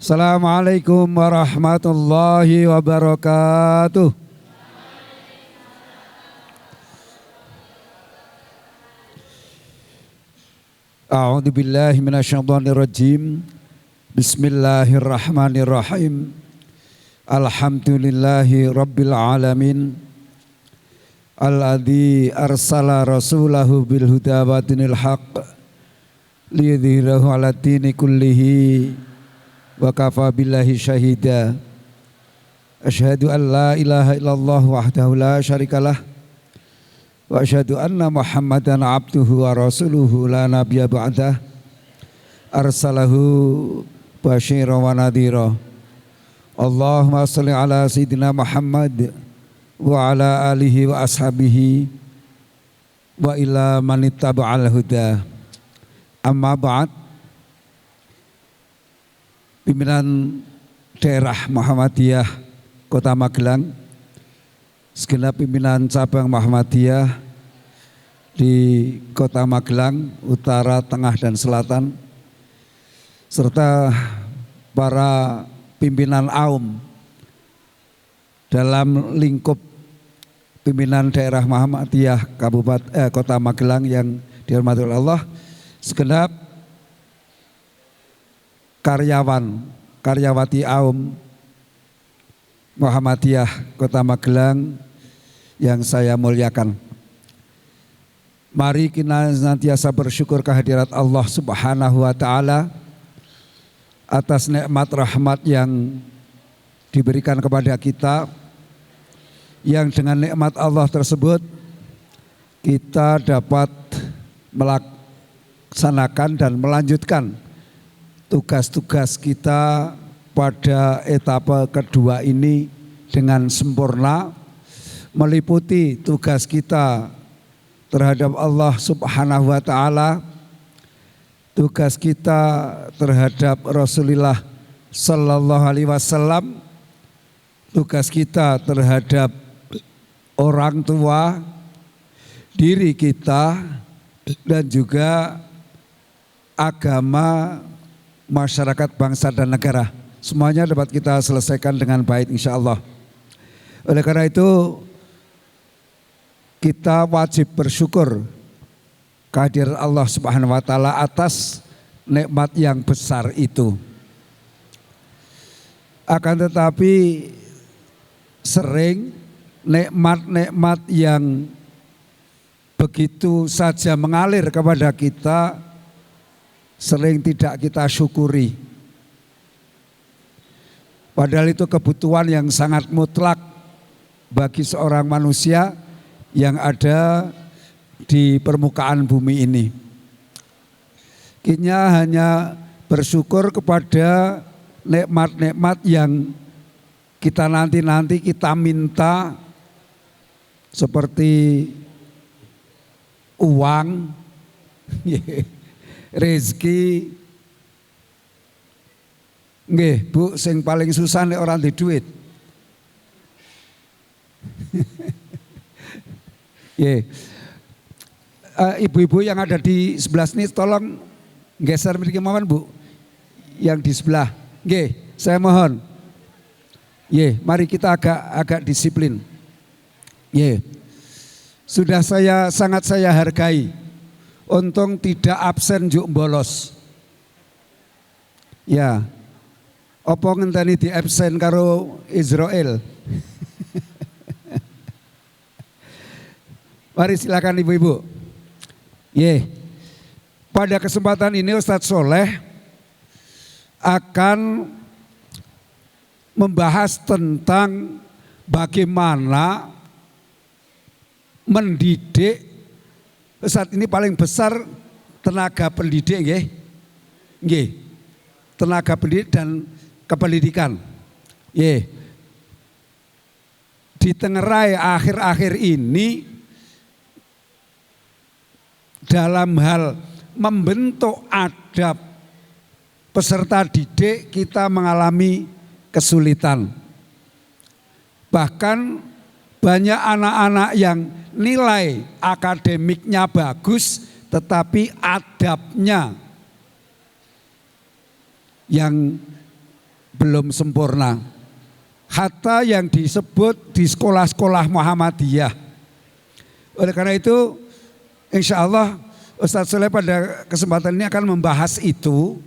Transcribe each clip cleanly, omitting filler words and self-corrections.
Assalamualaikum warahmatullahi wabarakatuh. A'udzu billahi minasyaitonir rajim. Bismillahirrahmanirrahim. Alhamdulillahi rabbil alamin. Alladzi arsala rasulahu bil huda wa dinil haqq liyudhhirahu 'ala dini kullihi wa kafa billahi syahida. Asyhadu an la ilaha illallah wahdahu la syarikalah wa asyhadu anna Muhammadan abduhu wa rasuluhu la nabiyya ba'dah arsalahu basyira wa nadhira. Allahumma shalli ala sayyidina Muhammad wa ala alihi wa ashabihi wa ila man ittaba'al huda. Amma ba'd. Pimpinan daerah Muhammadiyah Kota Magelang, segenap pimpinan cabang Muhammadiyah di Kota Magelang, Utara, Tengah, dan Selatan, serta para pimpinan AUM dalam lingkup pimpinan daerah Muhammadiyah Kota Magelang yang dihormati oleh Allah, segenap karyawati AUM Muhammadiyah Kota Magelang yang saya muliakan. Mari kita senantiasa bersyukur kehadirat Allah Subhanahu wa taala atas nikmat rahmat yang diberikan kepada kita, yang dengan nikmat Allah tersebut kita dapat melaksanakan dan melanjutkan tugas-tugas kita pada etapa kedua ini dengan sempurna, meliputi tugas kita terhadap Allah Subhanahu wa taala, tugas kita terhadap Rasulullah sallallahu alaihi wasallam, tugas kita terhadap orang tua, diri kita, dan juga agama, masyarakat, bangsa, dan negara. Semuanya dapat kita selesaikan dengan baik insya Allah. Oleh karena itu kita wajib bersyukur kehadiran Allah Subhanahu wa taala atas nikmat yang besar itu. Akan tetapi sering nikmat-nikmat yang begitu saja mengalir kepada kita sering tidak kita syukuri. Padahal itu kebutuhan yang sangat mutlak bagi seorang manusia yang ada di permukaan bumi ini. Kita hanya bersyukur kepada nikmat-nikmat yang kita nanti kita minta, seperti uang, rezeki. Nggih, Bu, sing paling susah nek ora ndek duit. Ibu-ibu yang ada di sebelah sini tolong geser mriki mawon, Bu. Yang di sebelah. Nggih, saya mohon. Mari kita agak disiplin. Sudah sangat saya hargai. Untung tidak absen juk bolos. Ya. Apa ngenteni di absen karo Israel? Mari silakan ibu-ibu. Pada kesempatan ini Ustadz Soleh akan membahas tentang bagaimana mendidik. Saat ini paling besar tenaga pendidik, nggih. Tenaga pendidik dan kependidikan. Di tengerai akhir-akhir ini dalam hal membentuk adab peserta didik kita mengalami kesulitan. Bahkan banyak anak-anak yang nilai akademiknya bagus tetapi adabnya yang belum sempurna. Hatta yang disebut di sekolah-sekolah Muhammadiyah. Oleh karena itu, insya Allah Ustadz Soleh pada kesempatan ini akan membahas itu,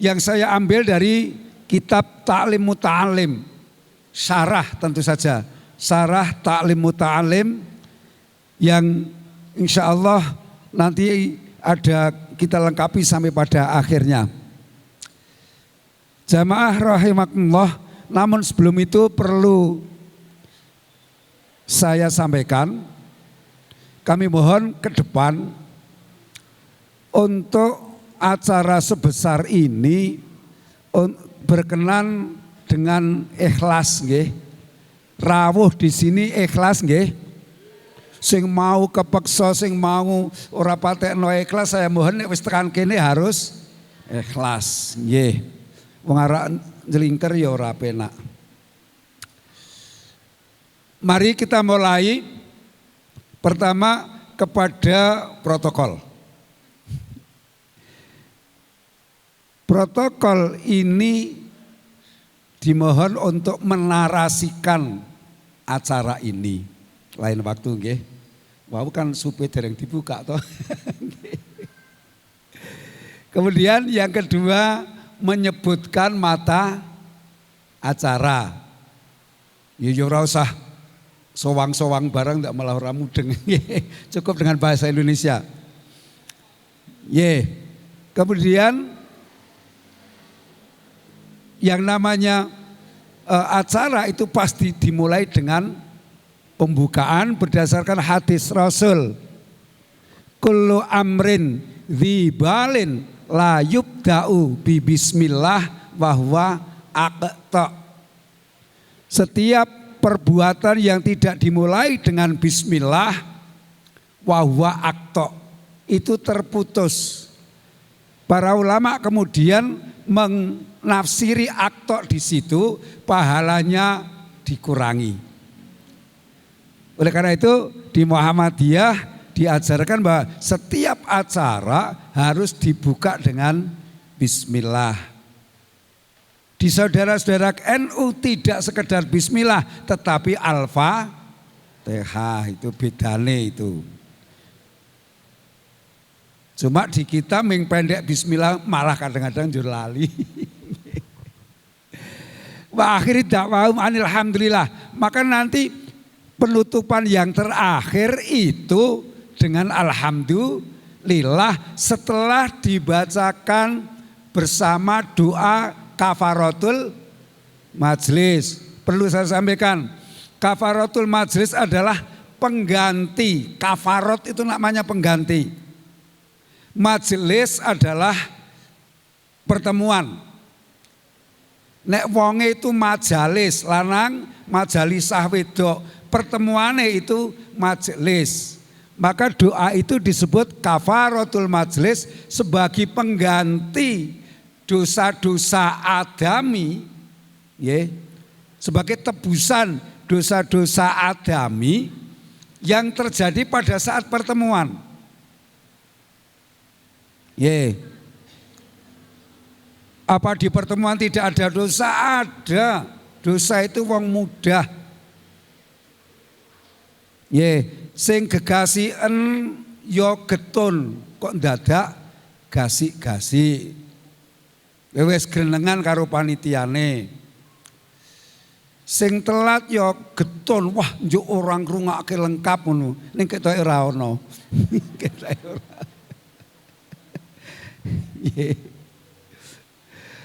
yang saya ambil dari kitab Ta'lim Muta'alim, syarah tentu saja, syarah Ta'lim Muta'alim yang insya Allah nanti ada kita lengkapi sampai pada akhirnya. Jamaah rahimakumullah, namun sebelum itu perlu saya sampaikan, kami mohon ke depan untuk acara sebesar ini berkenan dengan ikhlas nggih. Rawuh di sini ikhlas nggih. Sing mau kepeksa, sing mau ora patekno ikhlas, saya mohon nek wis tekan kene harus ikhlas nggih. Wong arek njlingker ya ora penak. Mari kita mulai. Pertama kepada protokol. Protokol ini dimohon untuk menarasikan acara ini. Lain waktu nggih. Wah, kan supe dereng dibuka toh. Kemudian yang kedua menyebutkan mata acara. Ya ora usah sowang-sowang barang ndak malah ora mudeng. Cukup dengan bahasa Indonesia. Kemudian yang namanya acara itu pasti dimulai dengan pembukaan berdasarkan hadis Rasul. Kullu amrin dzibalin la yubda'u bi bismillah wa huwa aqta. Setiap perbuatan yang tidak dimulai dengan bismillah wa huwa aqta itu terputus. Para ulama kemudian menafsiri aqta di situ pahalanya dikurangi. Oleh karena itu di Muhammadiyah diajarkan bahwa setiap acara harus dibuka dengan bismillah. Di saudara-saudara NU tidak sekedar bismillah tetapi Al-Fatihah, itu bedane itu. Cuma di kita ming pendek bismillah malah kadang-kadang njur lali. Wa akhiri da'wahum alhamdulillah. Maka nanti penutupan yang terakhir itu dengan alhamdulillah setelah dibacakan bersama doa kafaratul majlis. Perlu saya sampaikan, kafaratul majlis adalah pengganti. Kafarat itu namanya pengganti. Majelis adalah pertemuan. Nek wonge itu majalis lanang, majalisah wedok. Pertemuannya itu majelis. Maka doa itu disebut kafaratul majlis sebagai pengganti dosa-dosa adami, sebagai tebusan dosa-dosa adami yang terjadi pada saat pertemuan. Apa di pertemuan tidak ada dosa? Ada. Dosa itu wong mudah. Sing gegasiken yo getun kok ndadak gasik-gasik. Wis grenengan karo panitiane. Sing telat yo getun, wah njuk orang ngrungokake lengkap ngono. Ning ketoke ora ono.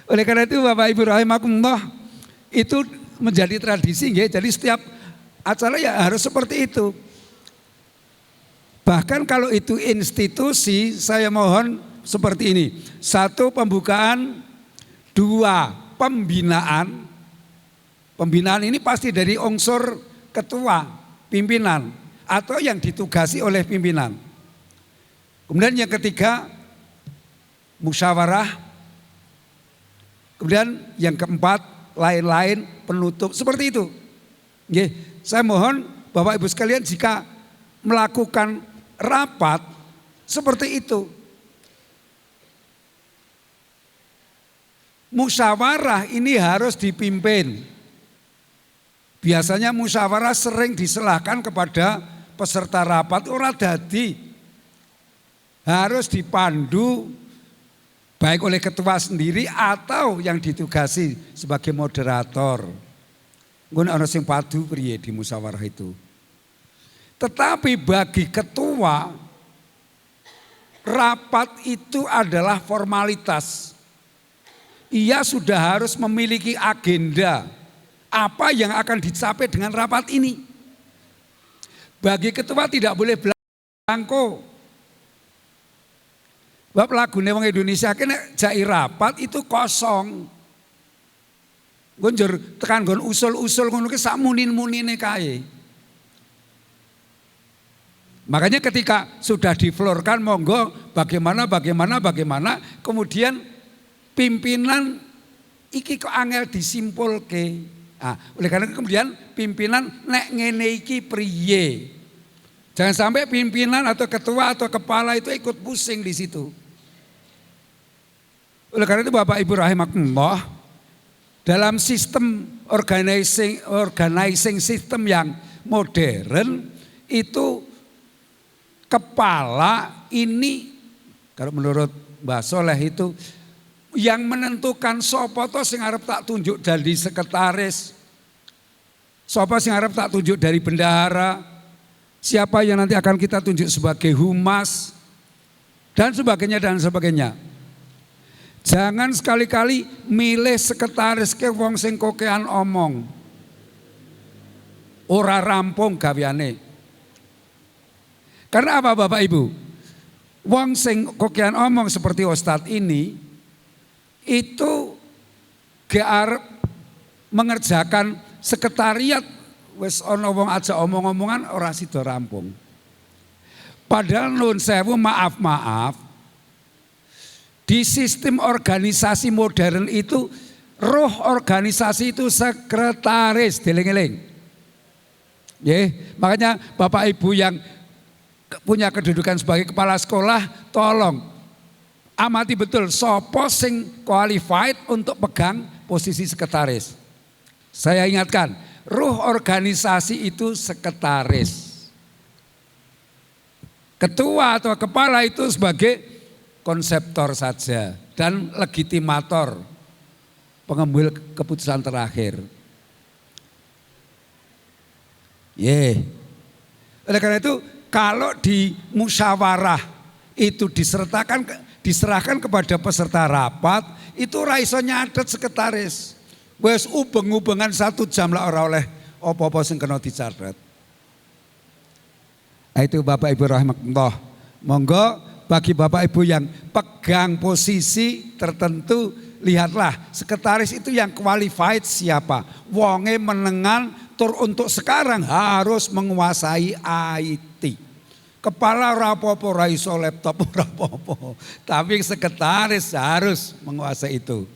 Oleh karena itu Bapak Ibu rahimakumullah, itu menjadi tradisi nggih. Jadi setiap acara ya harus seperti itu. Bahkan kalau itu institusi, saya mohon seperti ini. 1, pembukaan. 2, pembinaan. Pembinaan ini pasti dari unsur ketua, pimpinan, atau yang ditugasi oleh pimpinan. Kemudian yang ketiga, musyawarah. Kemudian yang keempat, lain-lain, penutup. Seperti itu. Saya mohon Bapak Ibu sekalian jika melakukan rapat seperti itu. musyawarah ini harus dipimpin. Biasanya musyawarah sering diserahkan kepada peserta rapat, ora dadi. Harus dipandu baik oleh ketua sendiri atau yang ditugasi sebagai moderator. Ngono ana sing padu priye di musyawarah itu. Tetapi bagi ketua, rapat itu adalah formalitas. Ia sudah harus memiliki agenda apa yang akan dicapai dengan rapat ini. Bagi ketua tidak boleh belangko. Bab lagune wong Indonesia kene jai rapat itu kosong. Gonjur tekan gon usul-usul ngono ki sak munin-munine kae. Makanya ketika sudah diflorkan monggo bagaimana kemudian pimpinan iki kok angel disimpulke. Nah, oleh karena itu kemudian pimpinan nek ngene iki priye. Jangan sampai pimpinan atau ketua atau kepala itu ikut pusing di situ. Oleh karena itu Bapak Ibu rahimakumullah, dalam sistem organizing system yang modern itu kepala ini kalau menurut Mbah Soleh itu yang menentukan sapa to sing arep tak tunjuk jadi sekretaris, sapa sing arep tak tunjuk dari bendahara, siapa yang nanti akan kita tunjuk sebagai humas dan sebagainya dan sebagainya. Jangan sekali-kali milih sekretaris ke wong sing kokean omong. Ora rampung gaweane. Karena apa Bapak Ibu? Wong sing kokean omong seperti Ustadz ini itu arep mengerjakan sekretariat wis ana wong aja omong-omongan ora sida rampung. Padahal nuwun sewu maaf. Di sistem organisasi modern itu roh organisasi itu sekretaris, dieling-eling. Makanya Bapak Ibu yang punya kedudukan sebagai kepala sekolah, tolong amati betul sapa sing qualified untuk pegang posisi sekretaris. Saya ingatkan, roh organisasi itu sekretaris. Ketua atau kepala itu sebagai konseptor saja dan legitimator, pengambil keputusan terakhir. Oleh karena itu kalau di musyawarah itu diserahkan kepada peserta rapat, itu ra iso nyatet sekretaris. Wes ubeng-ubengan 1 jam lah ora oleh apa-apa sing kena dicatet. Itu Bapak Ibu rahimakumullah. Monggo bagi Bapak Ibu yang pegang posisi tertentu, lihatlah sekretaris itu yang qualified siapa. Wonge menengan tur untuk sekarang harus menguasai IT. Kepala rapopo raiso laptop rapopo, tapi sekretaris harus menguasai itu.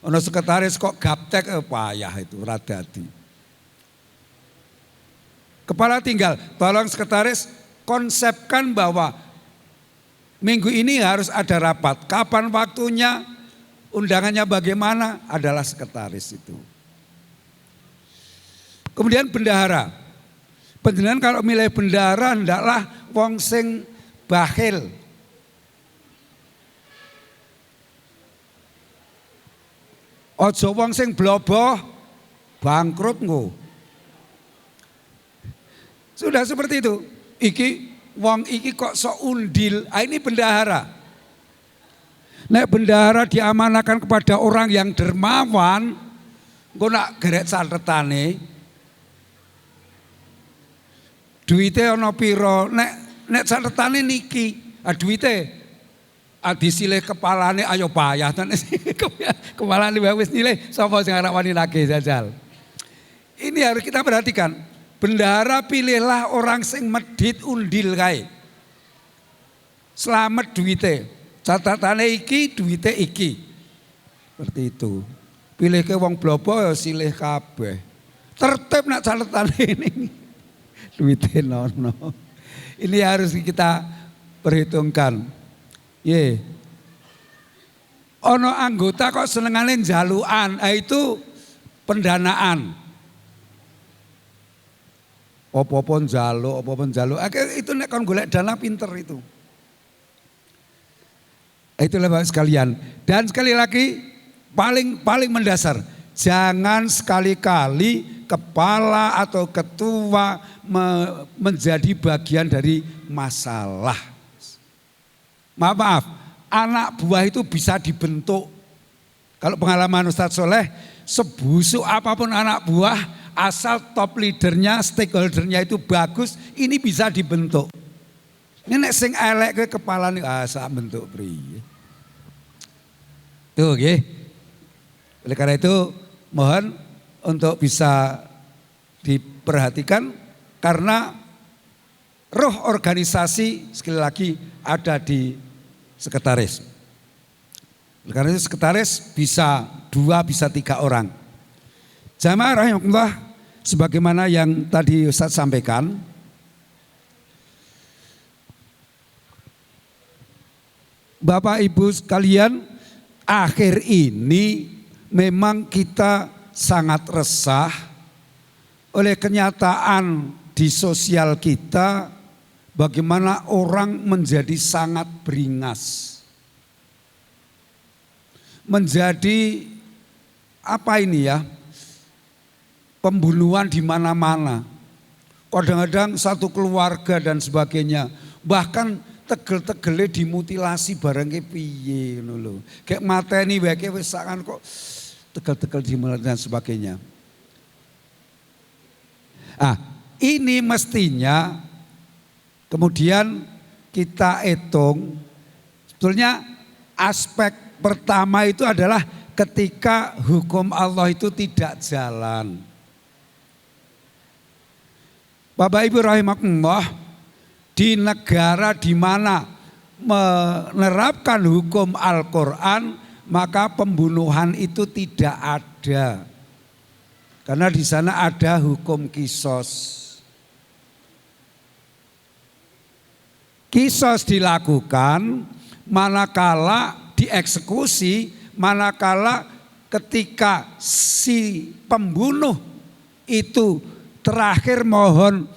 Ono sekretaris kok gaptek payah itu radati. Kepala tinggal, tolong sekretaris konsepkan bahwa minggu ini harus ada rapat. Kapan waktunya, undangannya bagaimana, adalah sekretaris itu. Kemudian bendahara. Panjenengan kalau milih bendahara hendaklah wong sing bakhil. Ojo wong sing bloboh bangkrut nggo. Sudah seperti itu. Wong iki kok sok undil, ini bendahara. Nek bendahara diamanahkan kepada orang yang dermawan, engko nak gerek catetane, duite ana pira, nek catetane niki, duite disilih kepalane ayo payah tenan. Kepalane wis nilai sapa sing arep wani nagih jajal. Ini harus kita perhatikan. Bendahara pilihlah orang sing medit undil kae. Selamat duite. Catatane iki, duite iki. Seperti itu. Pilih ke wong blobo ya silih kabeh. Tertib nak catatane ini. Duite nono. Ini harus kita perhitungkan. Ono anggota kok senengane njalukan, itu pendanaan. Apa-apa njaluk. Itu nek kon golek dana pinter itu. Itulah Bapak sekalian. Dan sekali lagi paling mendasar, jangan sekali-kali kepala atau ketua menjadi bagian dari masalah. Maaf, anak buah itu bisa dibentuk. Kalau pengalaman Ustadz Soleh, sebusuk apapun anak buah, asal top leadernya, stakeholdernya itu bagus, ini bisa dibentuk. Ini nek sing elek ke kepala nih, sak bentuk priye. Tuh, nggih. Oleh karena itu mohon untuk bisa diperhatikan karena roh organisasi sekali lagi ada di sekretaris. Oleh karena itu sekretaris bisa 2 bisa 3 orang. Jamaah rahimakumullah, sebagaimana yang tadi Ustaz sampaikan, Bapak Ibu sekalian, akhir ini memang kita sangat resah oleh kenyataan di sosial kita bagaimana orang menjadi sangat beringas. Menjadi apa ini ya? Pembunuhan di mana-mana. Kadang-kadang satu keluarga dan sebagainya. Bahkan tegel-tegele dimutilasi barangnya piye ngono lho. Kayak mateni wae wis sakan kok tegel-tegel dimutilasi dan sebagainya. Ini mestinya kemudian kita hitung sebetulnya aspek pertama itu adalah ketika hukum Allah itu tidak jalan. Bapak Ibu rahimakumullah, di negara di mana menerapkan hukum Al-Quran maka pembunuhan itu tidak ada. Karena di sana ada hukum kisos. Kisos dilakukan manakala dieksekusi, manakala ketika si pembunuh itu terakhir mohon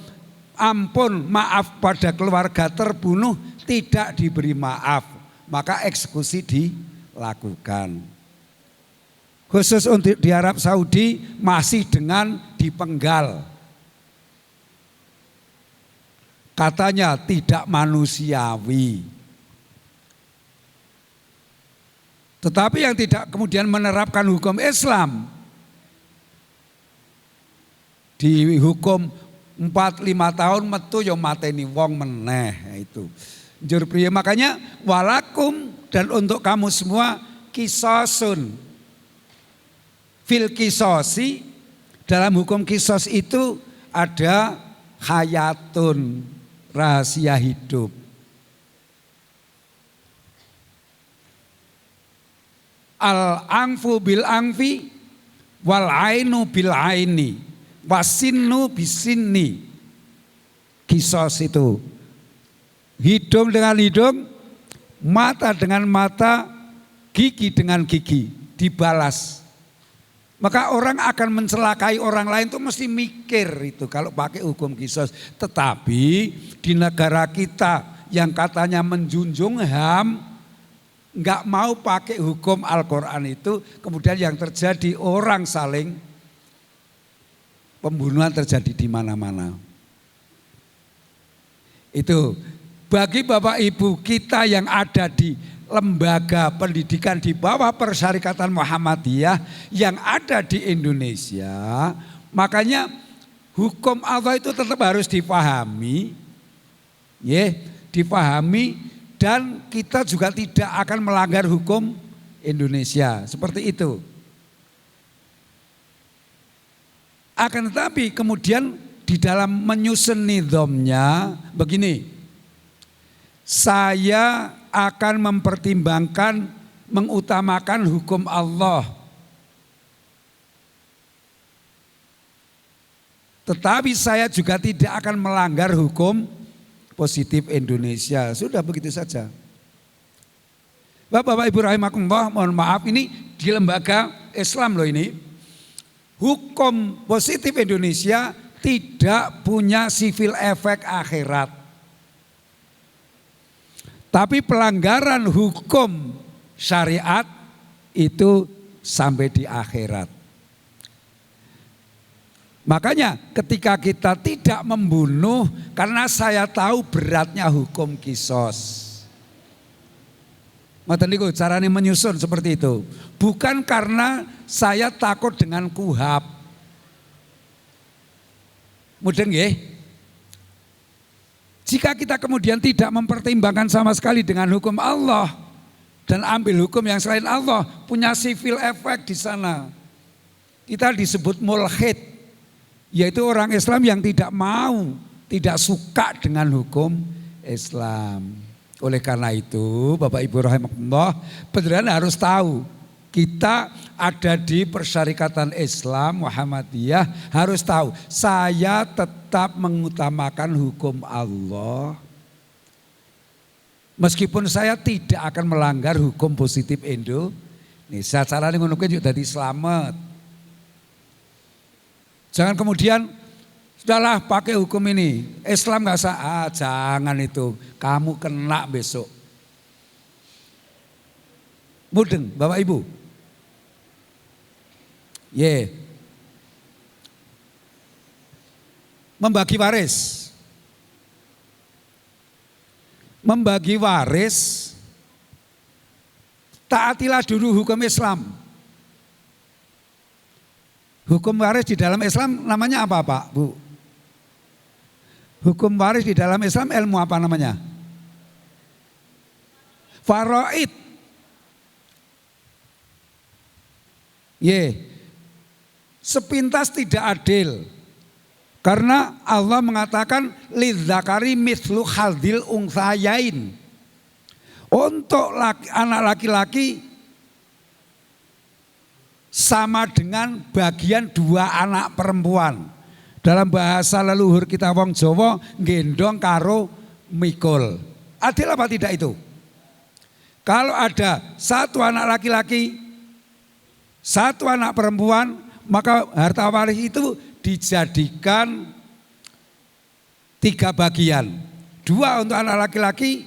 ampun maaf pada keluarga terbunuh tidak diberi maaf, maka eksekusi dilakukan. Khusus untuk di Arab Saudi masih dengan dipenggal. Katanya tidak manusiawi. Tetapi yang tidak kemudian menerapkan hukum Islam dihukum 4-5 tahun metu yo mateni wong meneh itu. Njur priye, makanya walakum dan untuk kamu semua kisosun. Fil kisosi, dalam hukum kisos itu ada hayatun, rahasia hidup. Al-angfu bil angfi wal ainu bil aini wasinnu bisinni. Kisos itu hidung dengan hidung, mata dengan mata, gigi dengan gigi, dibalas. Maka orang akan mencelakai orang lain itu mesti mikir itu kalau pakai hukum kisos. Tetapi di negara kita yang katanya menjunjung HAM, nggak mau pakai hukum Al-Quran itu, kemudian yang terjadi orang saling pembunuhan terjadi di mana-mana. Itu bagi Bapak Ibu kita yang ada di lembaga pendidikan di bawah Persyarikatan Muhammadiyah yang ada di Indonesia, makanya hukum Allah itu tetap harus dipahami, dipahami. Dan kita juga tidak akan melanggar hukum Indonesia. Seperti itu. Akan tetapi kemudian di dalam menyusun nizamnya begini. Saya akan mempertimbangkan, mengutamakan hukum Allah. Tetapi saya juga tidak akan melanggar hukum positif Indonesia. Sudah begitu saja. Bapak Ibu rahimakumullah, mohon maaf ini di lembaga Islam loh ini. Hukum positif Indonesia tidak punya civil efek akhirat. Tapi pelanggaran hukum syariat itu sampai di akhirat. Makanya ketika kita tidak membunuh, karena saya tahu beratnya hukum kisos. Ngoten niku carane menyusun seperti itu. Bukan karena saya takut dengan kuhab. Mudeng nggih? Jika kita kemudian tidak mempertimbangkan sama sekali dengan hukum Allah dan ambil hukum yang selain Allah, punya civil effect di sana. Kita disebut mulhid, yaitu orang Islam yang tidak mau, tidak suka dengan hukum Islam. Oleh karena itu, Bapak Ibu rahimakumullah, beneran harus tahu kita ada di Persyarikatan Islam Muhammadiyah, harus tahu saya tetap mengutamakan hukum Allah. Meskipun saya tidak akan melanggar hukum positif Indonesia, caranya ngono kuwi juga dadi slamet. Jangan kemudian sudahlah pakai hukum ini, Islam nggak sah, jangan itu, kamu kena besok. Mudeng Bapak Ibu. Membagi waris. Membagi waris, taatilah dulu hukum Islam. Hukum waris di dalam Islam namanya apa Pak, Bu? Hukum waris di dalam Islam ilmu apa namanya? Faraid. Sepintas tidak adil. Karena Allah mengatakan lidzakari mithlu hadzil unthayain. Untuk anak laki-laki sama dengan bagian dua anak perempuan. Dalam bahasa leluhur kita wong Jawa, gendong karo mikul. Adil apa tidak itu? Kalau ada satu anak laki-laki, satu anak perempuan, maka harta waris itu dijadikan 3 bagian. 2 untuk anak laki-laki,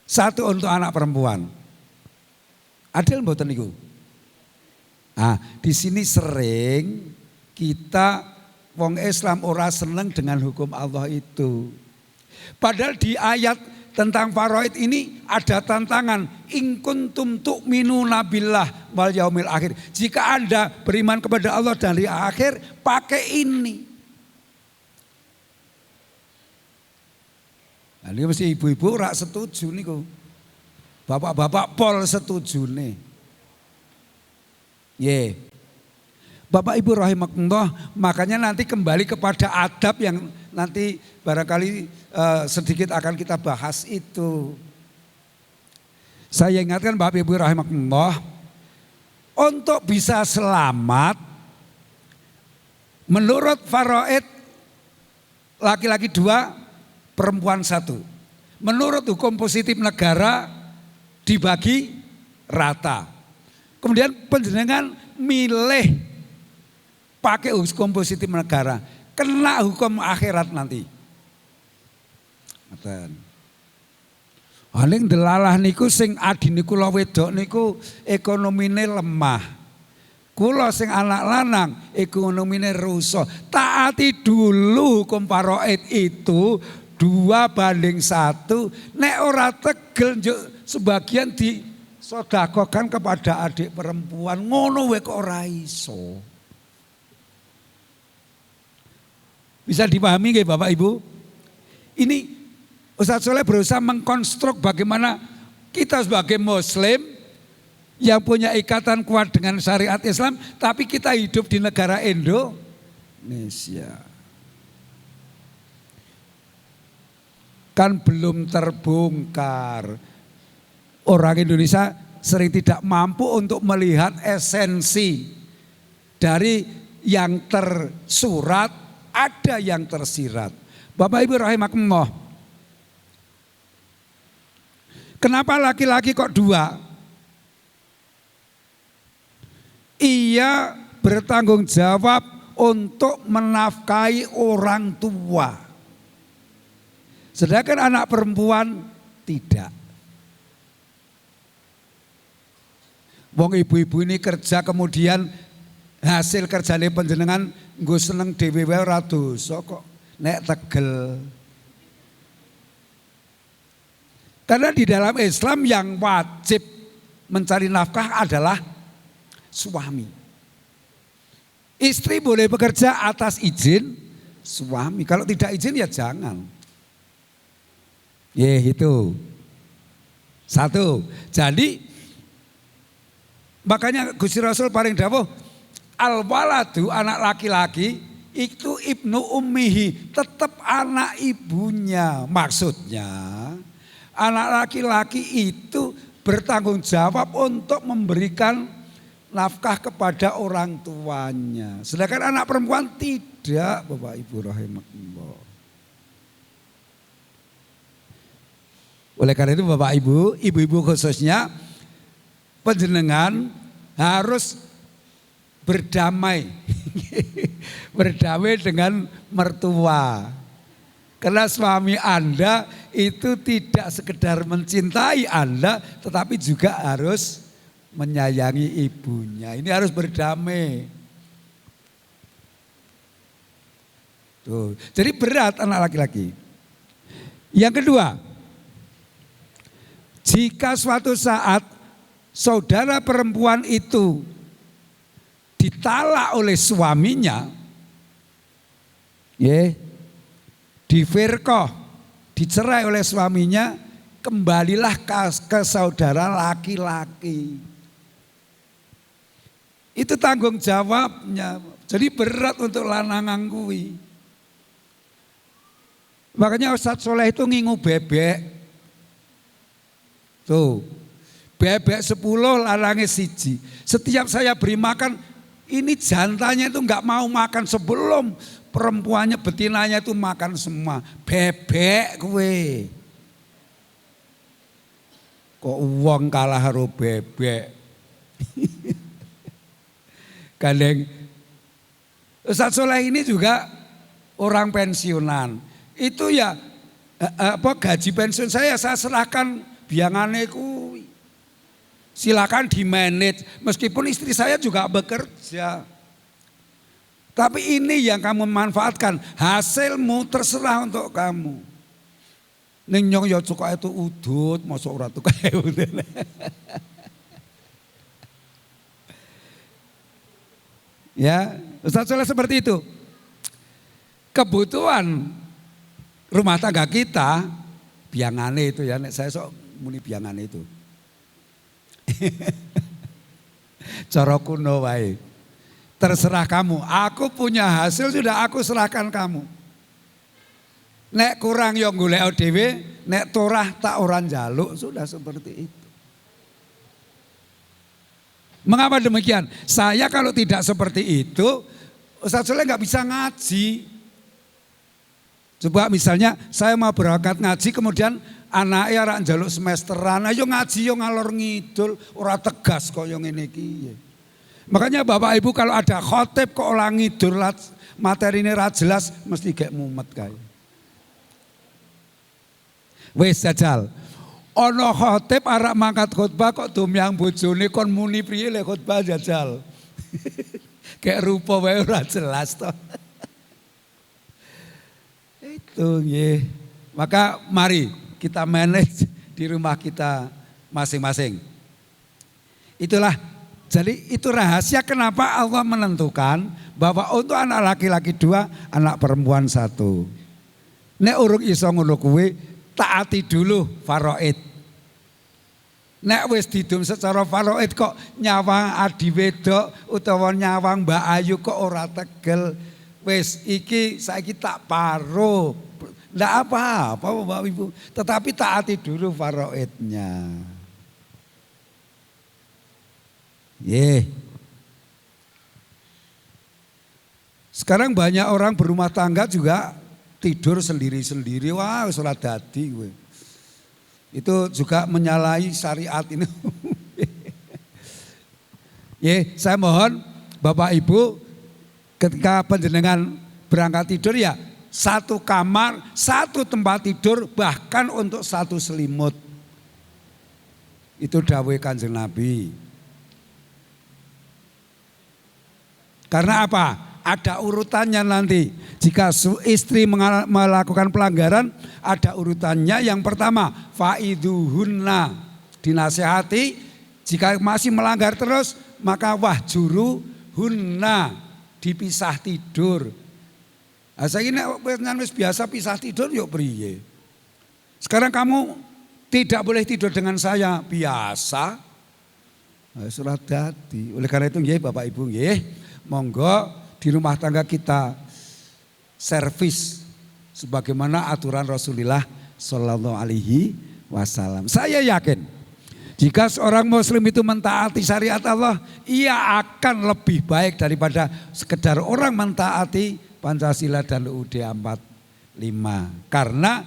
1 untuk anak perempuan. Adil mboten niku? Nah, di sini sering kita wong Islam ora seneng dengan hukum Allah itu. Padahal di ayat tentang faraid ini ada tantangan, in kuntum tu'minuna billah wal yaumil akhir. Jika Anda beriman kepada Allah dan hari akhir, pakai ini. Nah, ini mesti ibu-ibu ora setuju niku. Bapak-bapak pol setuju nih. Bapak Ibu rahimakumullah, makanya nanti kembali kepada adab yang nanti barangkali sedikit akan kita bahas itu. Saya ingatkan Bapak Ibu rahimakumullah, untuk bisa selamat menurut faraid laki-laki 2, perempuan 1. Menurut hukum positif negara dibagi rata. Kemudian panjenengan milih pakai hukum positif negara, kena hukum akhirat nanti. Paling delalah niku sing adine kula wedok niku ekonomine lemah. Kula sing anak lanang ekonomine rusak. Taati dulu hukum faraid itu 2:1. Nek ora tegel njuk sebagian disedekahkan kepada adik perempuan. Ngono wae kok ora iso. Bisa dipahami nggih Bapak Ibu? Ini Ustaz Soleh berusaha mengkonstruk bagaimana kita sebagai Muslim yang punya ikatan kuat dengan syariat Islam, tapi kita hidup di negara Indonesia. Kan belum terbongkar. Orang Indonesia sering tidak mampu untuk melihat esensi dari yang tersurat, ada yang tersirat. Bapak Ibu rahimakumullah. Kenapa laki-laki kok 2? ia bertanggung jawab untuk menafkahi orang tua. Sedangkan anak perempuan tidak. Wong ibu-ibu ini kerja kemudian hasil kerjane panjenengan nggo seneng dhewe wae ora dosa kok nek tegel. Karena di dalam Islam yang wajib mencari nafkah adalah suami. Istri boleh bekerja atas izin suami. Kalau tidak izin ya jangan. Itu. Satu. Jadi makanya Gusti Rasul paling dawuh al-waladu anak laki-laki itu ibnu ummihi, tetap anak ibunya. Maksudnya anak laki-laki itu bertanggung jawab untuk memberikan nafkah kepada orang tuanya. Sedangkan anak perempuan tidak, Bapak Ibu rahimakumullah. Oleh karena itu Bapak Ibu, ibu-ibu khususnya, panjenengan harus berdamai. Berdamai dengan mertua. Karena suami Anda itu tidak sekedar mencintai Anda, tetapi juga harus menyayangi ibunya. Ini harus berdamai. Tuh. Jadi berat anak laki-laki. Yang kedua, jika suatu saat saudara perempuan itu ditalak oleh suaminya, difirqah, dicerai oleh suaminya, kembalilah ke saudara laki-laki. Itu tanggung jawabnya. Jadi berat untuk lanangan kuwi. Makanya Ustadz Soleh itu ngingu bebek. Tuh, bebek 10 lanangnya 1. Setiap saya beri makan, ini jantannya itu enggak mau makan sebelum perempuannya betinanya itu makan semua. Bebek kue. Kok uang kalah karo bebek. Gandeng. Ustadz Soleh ini juga orang pensiunan. Itu ya gaji pensiun saya serahkan biangane kuwi. Silakan di manage, meskipun istri saya juga bekerja. Tapi ini yang kamu manfaatkan, hasilmu terserah untuk kamu. Ning nyong ya cukup itu udut, mosok ora tukae udut. Ya, Ustaz Soleh seperti itu. Kebutuhan rumah tangga kita, biangane itu ya, nek saya sok muni biangane itu. Cara kuno wae. Terserah kamu, aku punya hasil sudah aku serahkan kamu. Nek kurang yo golek dhewe, nek torah tak orang jaluk, sudah seperti itu. Mengapa demikian? Saya kalau tidak seperti itu, Ustaz Soleh nggak bisa ngaji. Coba misalnya saya mau berangkat ngaji, kemudian anaknya rak njaluk semesteran, ayo ngaji yo ngalor ngidul, ora tegas kok yo ngene iki. Makanya Bapak Ibu kalau ada khotib kok ora ngidul materi ini ra jelas mesti gak mumet kae. Wis jajal. Ana khotib arek mangkat khotbah kok domyang bojone kon muni priye le khotbah jajal. Kayak rupa wae ora jelas to. Itu nggih. Maka mari kita manage di rumah kita masing-masing. Itulah, jadi itu rahasia kenapa Allah menentukan bahwa untuk anak laki-laki 2, anak perempuan 1. Nek urung iso ngono kuwi, taati dulu faraid. Nek wis didum secara faraid kok nyawang adi wedok utawa nyawang Mbak Ayu kok ora tegel. Wis iki saiki tak paro. Ndak apa-apa Bapak Ibu, tetapi taati dulu faraidnya. Sekarang banyak orang berumah tangga juga tidur sendiri-sendiri. Wah, wis ora dadi kowe. Itu juga menyalahi syariat ini. Saya mohon Bapak Ibu ketika panjenengan berangkat tidur ya satu kamar, satu tempat tidur, bahkan untuk satu selimut. Itu dawuh Kanjeng Nabi. Karena apa? Ada urutannya nanti. Jika istri melakukan pelanggaran, ada urutannya. Yang pertama, faiduhunna, dinasehati. Jika masih melanggar terus, maka wahjuruhunna, dipisah tidur. Saya ini biasa pisah tidur yuk priye. Sekarang kamu tidak boleh tidur dengan saya, biasa. Surat hati. Oleh karena itu nggih Bapak Ibu nggih, monggo di rumah tangga kita servis sebagaimana aturan Rasulullah Shallallahu Alaihi Wasallam. Saya yakin jika seorang Muslim itu mentaati syariat Allah, ia akan lebih baik daripada sekedar orang mentaati Pancasila dan UUD 45. Karena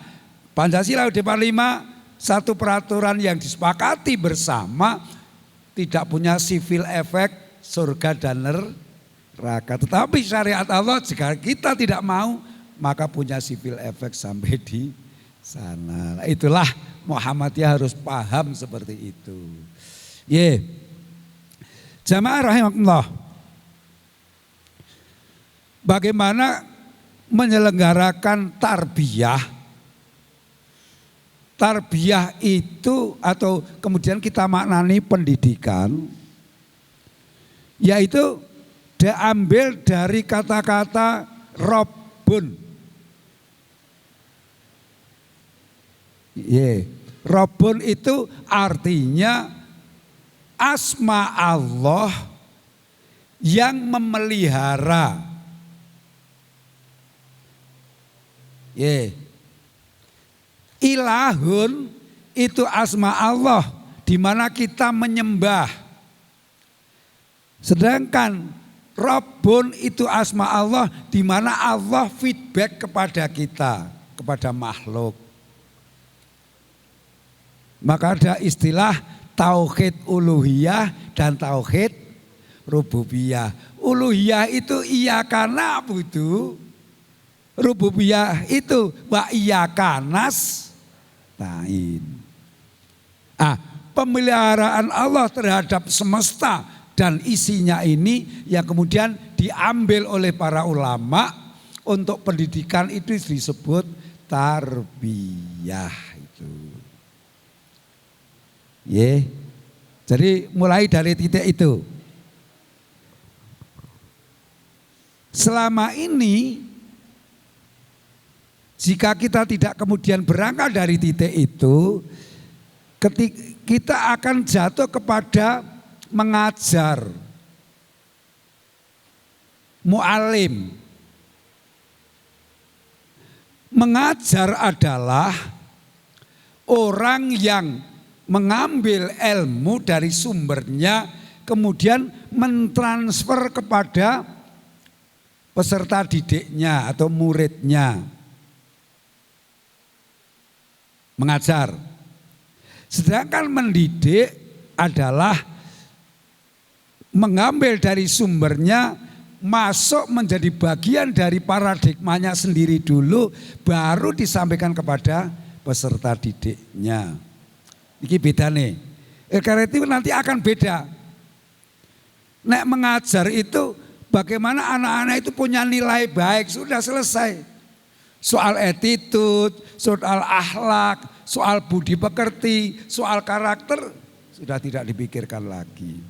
Pancasila UUD 45 satu peraturan yang disepakati bersama, tidak punya civil effect surga dan neraka. Tetapi syariat Allah jika kita tidak mau, maka punya civil effect sampai di sana. Itulah Muhammadiyah harus paham seperti itu. Jamaah rahimakumullah. Bagaimana menyelenggarakan tarbiyah? Tarbiyah itu atau kemudian kita maknani pendidikan, yaitu diambil dari kata-kata Rabbun. Rabbun itu artinya asma Allah yang memelihara. Ilahun itu asma Allah di mana kita menyembah. Sedangkan Rabbun itu asma Allah di mana Allah feedback kepada kita, kepada makhluk. Maka ada istilah tauhid uluhiyah dan tauhid rububiyah. Uluhiyah itu iyyaka na'budu. Rububiyah itu wa iyyaka nasta'in. Pemeliharaan Allah terhadap semesta dan isinya ini yang kemudian diambil oleh para ulama untuk pendidikan itu disebut tarbiyah itu. Jadi mulai dari titik itu. Selama ini jika kita tidak kemudian berangkat dari titik itu, kita akan jatuh kepada mengajar, mu'alim. Mengajar adalah orang yang mengambil ilmu dari sumbernya, kemudian mentransfer kepada peserta didiknya atau muridnya. Mengajar. Sedangkan mendidik adalah mengambil dari sumbernya, masuk menjadi bagian dari paradigmanya sendiri dulu, baru disampaikan kepada peserta didiknya. Ini beda nih. Karena itu nanti akan beda. Nek mengajar itu bagaimana anak-anak itu punya nilai baik, sudah selesai. Soal attitude, soal akhlak, soal budi pekerti, soal karakter sudah tidak dipikirkan lagi.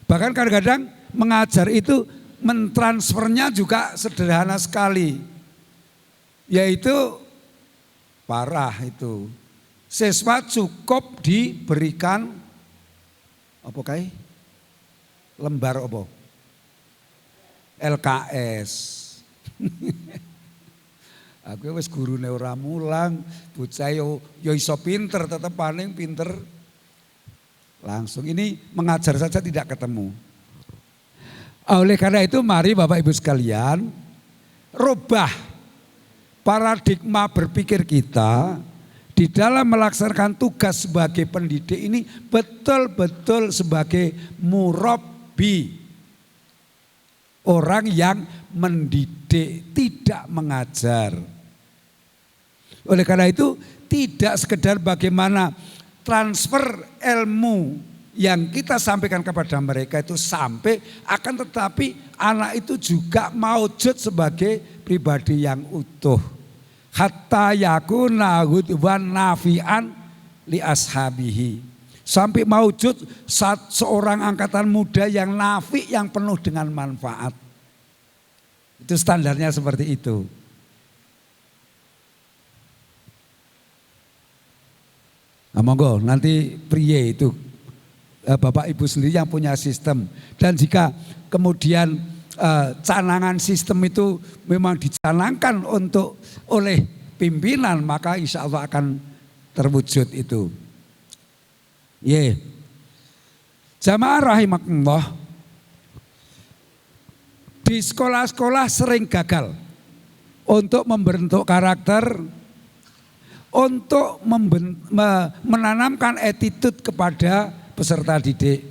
Bahkan kadang-kadang mengajar itu mentransfernya juga sederhana sekali. Yaitu parah itu. Siswa cukup diberikan apa kae? Lembar apa? LKS. Aku wis gurune ora mulang, bocah yo iso pinter, tetep paling pinter. Langsung ini mengajar saja tidak ketemu. Oleh karena itu mari Bapak Ibu sekalian, rubah paradigma berpikir kita di dalam melaksanakan tugas sebagai pendidik ini betul-betul sebagai murabbi, orang yang mendidik, tidak mengajar. Oleh karena itu tidak sekedar bagaimana transfer ilmu yang kita sampaikan kepada mereka itu sampai, akan tetapi anak itu juga maujud sebagai pribadi yang utuh. Hatta yakuna hudwan nafi'an li ashabihi. Sampai maujud seorang angkatan muda yang nafi, yang penuh dengan manfaat. Itu standarnya seperti itu. Nah, monggo nanti priye itu Bapak Ibu sendiri yang punya sistem. Dan jika kemudian canangan sistem itu memang dicanangkan oleh pimpinan, maka insya Allah akan terwujud itu. Jamaah rahimakumullah, di sekolah-sekolah sering gagal untuk membentuk karakter, untuk menanamkan attitude kepada peserta didik.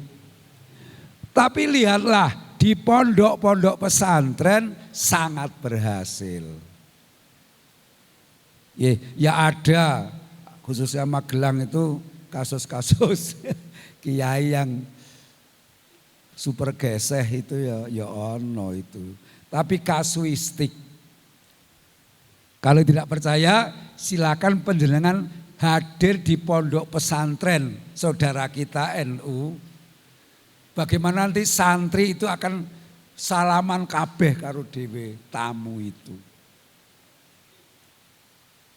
Tapi lihatlah di pondok-pondok pesantren sangat berhasil. Ya ada, khususnya Magelang itu kasus-kasus kiai yang super geseh itu ya ono itu. Tapi kasuistik. Kalau tidak percaya silakan panjenengan hadir di pondok pesantren saudara kita NU. Bagaimana nanti santri itu akan salaman kabeh karo dhewe tamu itu.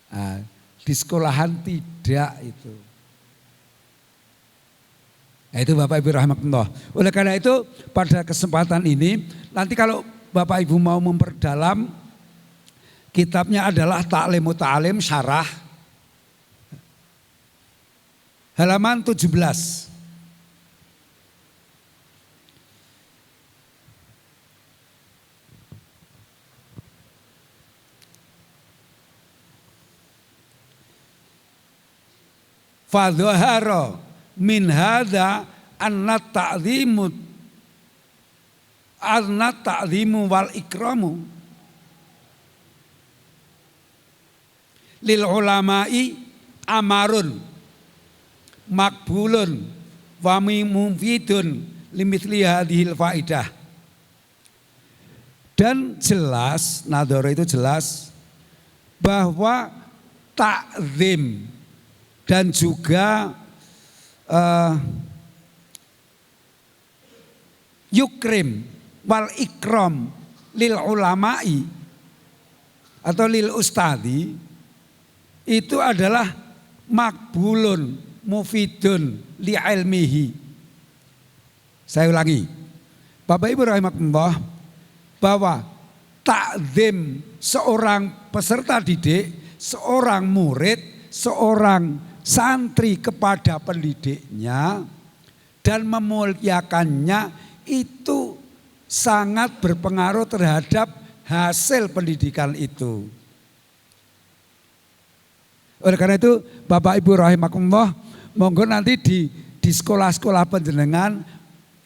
Nah, di sekolahan tidak itu. Nah, itu Bapak Ibu rahimakumullah. Oleh karena itu pada kesempatan ini nanti kalau Bapak Ibu mau memperdalam, kitabnya adalah Ta'limut Ta'lim Syarah halaman 17. Fadhahara min hadza anna ta'zimu wal ikramu lil ulama'i amarun makbulun wa mufidun limithli hadhil faidah. Dan jelas, nadhara itu jelas bahwa takzim dan juga yukrim wal ikram lil ulama'i atau lil ustadi itu adalah makbulun mufidun li ilmihi. Saya ulangi, Bapak Ibu rahimakumullah, bahwa takzim seorang peserta didik, seorang murid, seorang santri kepada pendidiknya dan memuliakannya itu sangat berpengaruh terhadap hasil pendidikan itu. Oleh karena itu Bapak Ibu rahimakumullah, monggo nanti di sekolah-sekolah panjenengan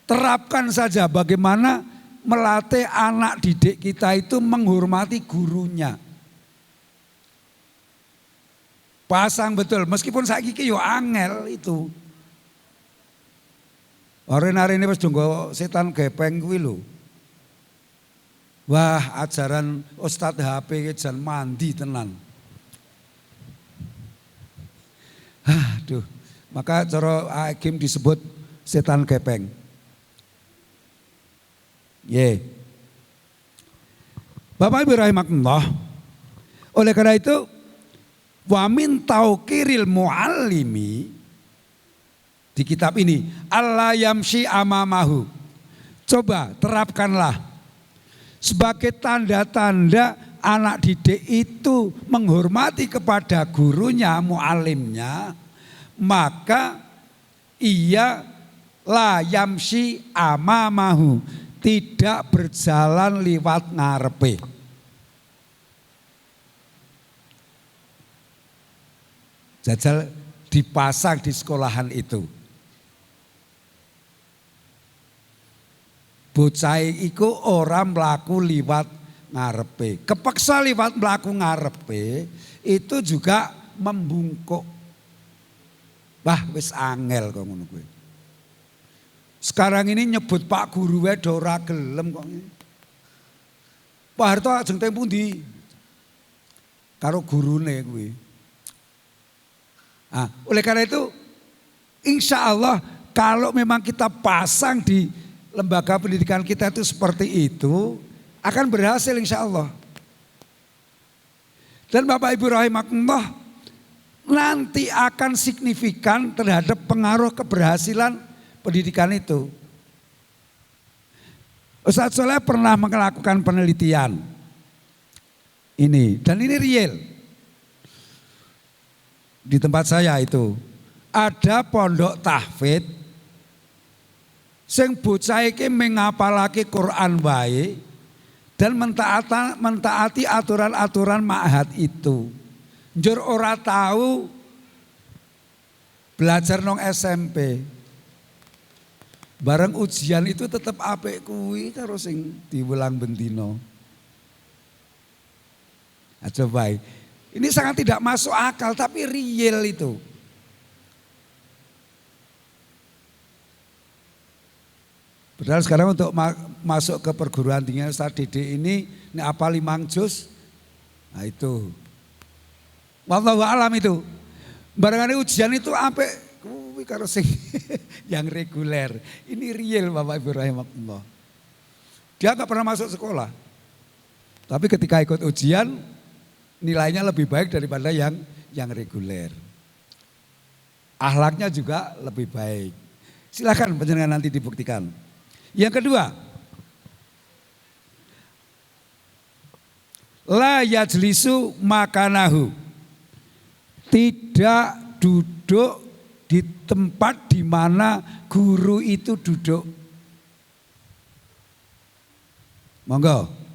terapkan saja bagaimana melatih anak didik kita itu menghormati gurunya. Pasang betul, meskipun saiki yo angel itu. Hari ini pas donggo setan gepeng kuwi lho. Wah, ajaran Ustadz HP jan mandi tenan. Aduh, maka cara hakim disebut setan gepeng. Bapak Ibu rahimakumullah, oleh karena itu wa min tauqiril muallimi, di kitab ini Allah yamshi amamahu, coba terapkanlah sebagai tanda-tanda anak didik itu menghormati kepada gurunya, muallimnya, maka ia la yamshi amamahu, tidak berjalan liwat ngarepe. Jajal dipasang di sekolahan itu. Bocah iku ora mlaku liwat ngarepe. Kepeksa liwat mlaku ngarepe itu juga membungkuk. Wah wis angel kok ngono kuwi. Sekarang ini nyebut Pak Guru wae ora gelem kok. Pak Harto ajeng teng pundi? Karo gurune kuwi. Nah, oleh karena itu insya Allah kalau memang kita pasang di lembaga pendidikan kita itu seperti itu akan berhasil insya Allah. Dan Bapak Ibu rahimakumullah nanti akan signifikan terhadap pengaruh keberhasilan pendidikan itu. Ustaz Soleh pernah melakukan penelitian ini dan ini real. Di tempat saya itu ada pondok tahfidz sing bocah iki mengapalake Quran wae dan mentaati aturan-aturan ma'had itu. Njur ora tahu belajar nong SMP. Bareng ujian itu tetap apik kuwi karo sing diulang bendino. Nah, coba ini sangat tidak masuk akal tapi real itu. Padahal sekarang untuk masuk ke perguruan tinggi Ustaz Dede ini apa 5 juz. Nah itu. Wallahu alam itu. Barangkali ujian itu apik kuwi karo sing yang reguler. Ini real Bapak Ibu rahimakumullah. Dia enggak pernah masuk sekolah. Tapi ketika ikut ujian nilainya lebih baik daripada yang reguler. Akhlaknya juga lebih baik. Silakan panjenengan nanti dibuktikan. Yang kedua, la yajlisu makanahu. Tidak duduk di tempat di mana guru itu duduk. Monggo.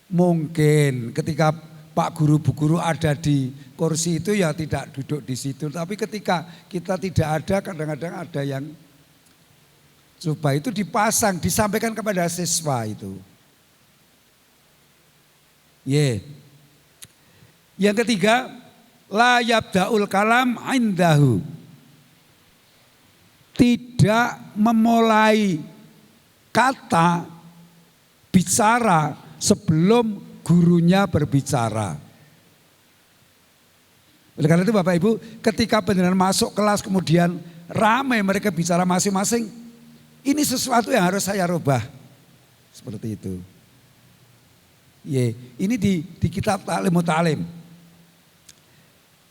Mungkin ketika Pak Guru Bu Guru ada di kursi itu ya tidak duduk di situ. Tapi ketika kita tidak ada kadang-kadang ada yang coba itu dipasang, disampaikan kepada siswa itu. Yang ketiga, la yabda'ul kalam indahu. Tidak memulai kata bicara sebelum gurunya berbicara. Oleh karena itu Bapak Ibu, ketika benar masuk kelas kemudian ramai mereka bicara masing-masing, ini sesuatu yang harus saya rubah. Seperti itu. Ini di kitab Ta'limut Ta'lim.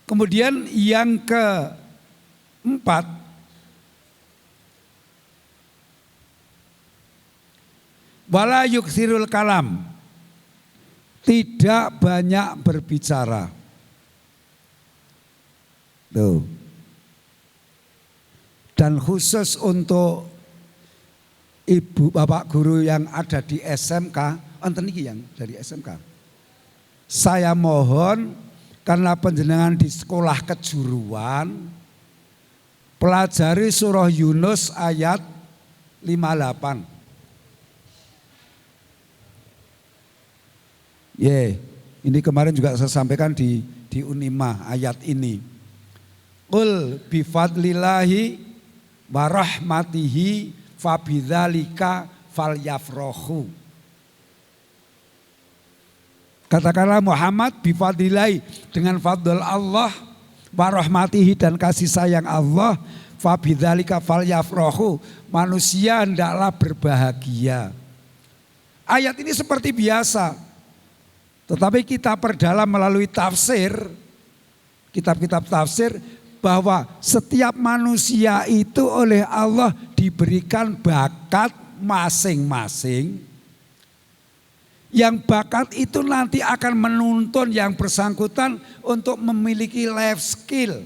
Kemudian yang keempat, wala yuksirul kalam. Tidak banyak berbicara. Tuh. Dan khusus untuk ibu bapak guru yang ada di SMK, enten iki yang dari SMK. Saya mohon karena panjenengan di sekolah kejuruan, pelajari surah Yunus ayat 58. Ini kemarin juga saya sampaikan di Unimah ayat ini. Qul bifadlillahi wa rahmatihi fabidzalika falyafrahu. Katakanlah Muhammad bifadlillahi, dengan fadl Allah, wa rahmatihi dan kasih sayang Allah, fabidzalika falyafrahu, manusia hendaklah berbahagia. Ayat ini seperti biasa. Tetapi kita perdalam melalui tafsir, kitab-kitab tafsir, bahwa setiap manusia itu oleh Allah diberikan bakat masing-masing. Yang bakat itu nanti akan menuntun yang bersangkutan untuk memiliki life skill.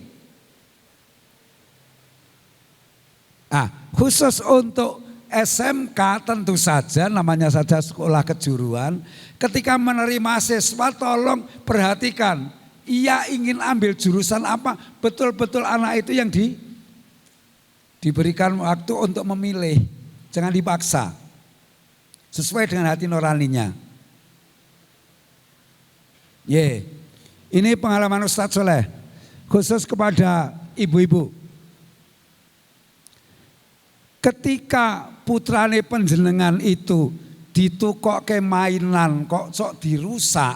Khusus untuk SMK tentu saja, namanya saja sekolah kejuruan. Ketika menerima siswa tolong perhatikan ia ingin ambil jurusan apa, betul-betul anak itu yang diberikan waktu untuk memilih. Jangan dipaksa. Sesuai dengan hati nuraninya. Ini pengalaman Ustadz Soleh. Khusus kepada ibu-ibu. Ketika putrane panjenengan itu ditukokke mainan kok sok dirusak,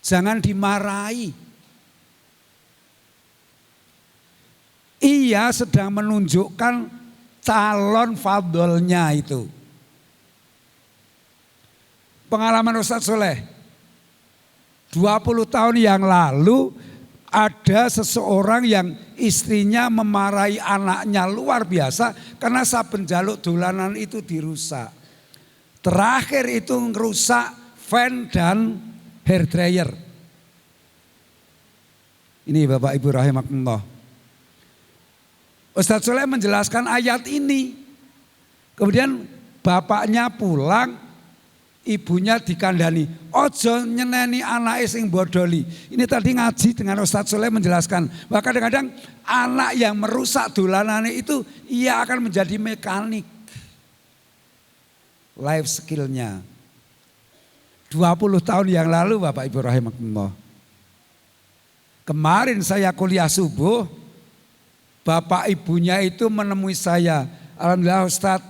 jangan dimarahi. Ia sedang menunjukkan calon fadolnya itu. Pengalaman Ustadz Soleh, 20 tahun yang lalu ada seseorang yang istrinya memarahi anaknya luar biasa karena saben jaluk dolanan itu dirusak. Terakhir itu ngerusak fan dan hair dryer. Ini Bapak Ibu rahimakumullah. Ustadz Soleh menjelaskan ayat ini. Kemudian bapaknya pulang, ibunya dikandani, ojo nyeneni anak sing bodoli. Ini tadi ngaji dengan Ustadz Soleh menjelaskan bahwa kadang-kadang anak yang merusak dolanane itu ia akan menjadi mekanik. Life skillnya. 20 tahun yang lalu Bapak Ibu rahimakumullah. Kemarin saya kuliah subuh, bapak ibunya itu menemui saya. Alhamdulillah Ustadz,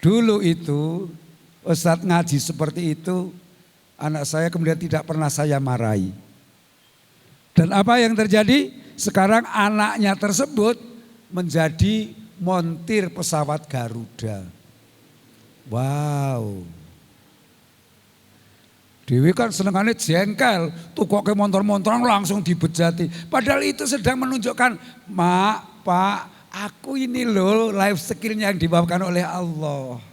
dulu itu Ustadz ngaji seperti itu, anak saya kemudian tidak pernah saya marahi. Dan apa yang terjadi? Sekarang anaknya tersebut menjadi montir pesawat Garuda. Wow. Dewi kan senengannya jengkel, tukoke motor-motoran langsung dibejati. Padahal itu sedang menunjukkan, Mak, Pak, aku ini loh life skillnya yang dibawakan oleh Allah.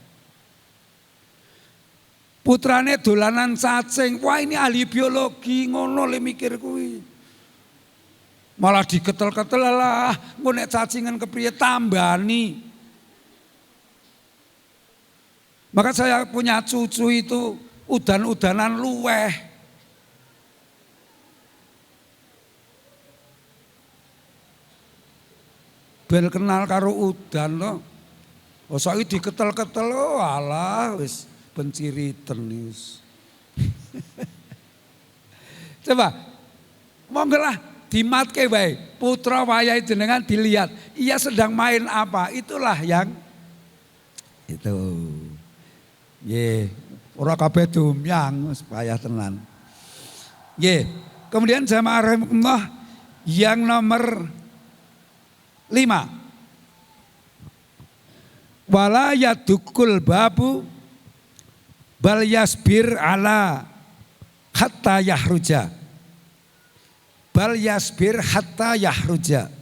Putrane dolanan cacing, wah ini ahli biologi, ngono le mikir kuwi. Malah diketel-ketel lah, ngonek cacingan kepriye tambani. Maka saya punya cucu itu udan-udanan luweh. Ben kenal karo udan loh. Oh saiki diketel-ketel oh alah wis benciriten wis. Coba monggolah dimatke wae putra wayahe jenengan dilihat ia sedang main apa, itulah yang itu. Ora kabeh domyang supaya tenan. Kemudian jamaah rahimakumullah yang nomor 5. Wala yadukul babu bal yasbir ala hatta yahruja. Bal yasbir hatta yahruja.